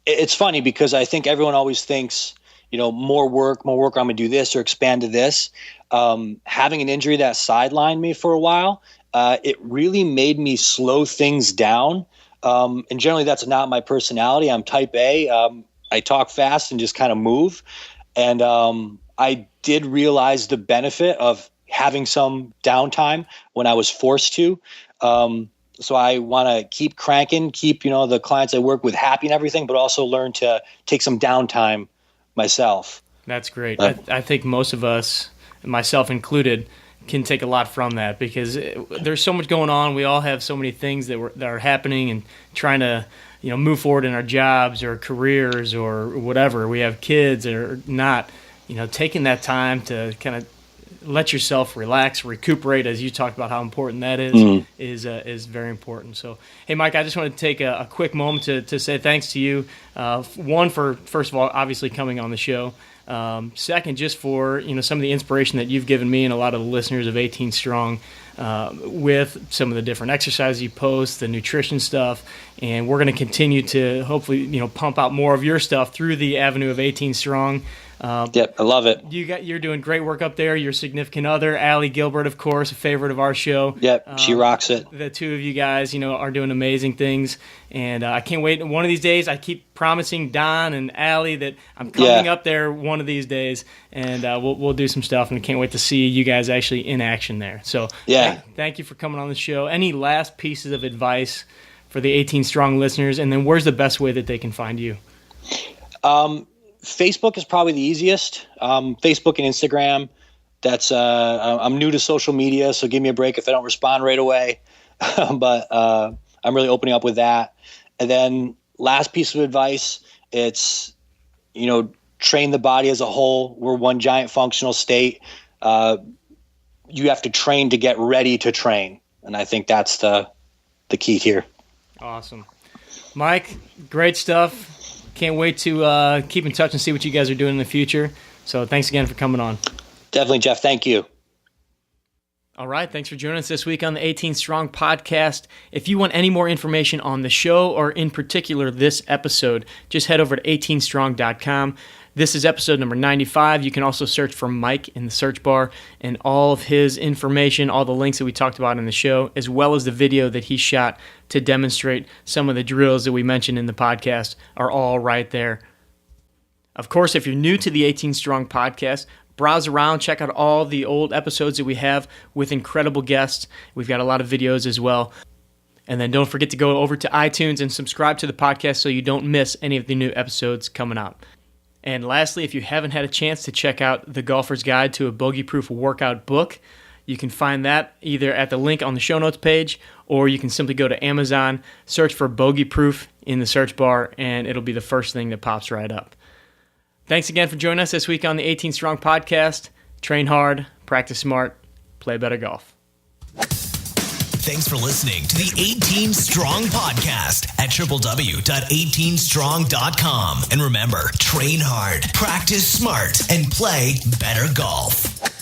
It's funny because I think everyone always thinks, more work, I'm going to do this or expand to this. Having an injury that sidelined me for a while, it really made me slow things down. And generally that's not my personality. I'm type A. I talk fast and just kind of move. And I did realize the benefit of having some downtime when I was forced to. So I want to keep cranking, keep, the clients I work with happy and everything, but also learn to take some downtime myself. That's great. I think most of us, myself included, can take a lot from that because there's so much going on. We all have so many things that are happening and trying to, move forward in our jobs or careers or whatever. We have kids or not, taking that time to kind of let yourself relax, recuperate, as you talked about how important that is very important. So, hey, Mike, I just want to take a quick moment to say thanks to you. One, for, first of all, obviously coming on the show. Second, just for some of the inspiration that you've given me and a lot of the listeners of 18 Strong with some of the different exercises you post, the nutrition stuff, and we're going to continue to hopefully pump out more of your stuff through the avenue of 18 Strong. Yep, I love it. You're doing great work up there. Your significant other, Allie Gilbert, of course, a favorite of our show. Yep, she rocks it. The two of you guys, are doing amazing things, and I can't wait. One of these days, I keep promising Don and Allie that I'm coming up there one of these days, and we'll do some stuff, and I can't wait to see you guys actually in action there. So, thank you for coming on the show. Any last pieces of advice for the 18 Strong listeners, and then where's the best way that they can find you? Facebook is probably the easiest. Facebook and Instagram. That's I'm new to social media, so give me a break if I don't respond right away. But I'm really opening up with that. And then last piece of advice, it's train the body as a whole. We're one giant functional state. You have to train to get ready to train, and I think that's the key here. Awesome, Mike. Great stuff. Can't wait to keep in touch and see what you guys are doing in the future. So thanks again for coming on. Definitely, Jeff. Thank you. All right. Thanks for joining us this week on the 18 Strong podcast. If you want any more information on the show or in particular this episode, just head over to 18strong.com. This is episode number 95. You can also search for Mike in the search bar, and all of his information, all the links that we talked about in the show, as well as the video that he shot to demonstrate some of the drills that we mentioned in the podcast, are all right there Of course, if you're new to the 18 Strong podcast, browse around, check out all the old episodes that we have with incredible guests. We've got a lot of videos as well. And then don't forget to go over to iTunes and subscribe to the podcast so you don't miss any of the new episodes coming out. And lastly, if you haven't had a chance to check out The Golfer's Guide to a Bogey-Proof Workout book, you can find that either at the link on the show notes page, or you can simply go to Amazon, search for Bogey-Proof in the search bar, and it'll be the first thing that pops right up. Thanks again for joining us this week on the 18 Strong podcast. Train hard, practice smart, play better golf. Thanks for listening to the 18 Strong podcast at www.18strong.com. And remember, train hard, practice smart, and play better golf.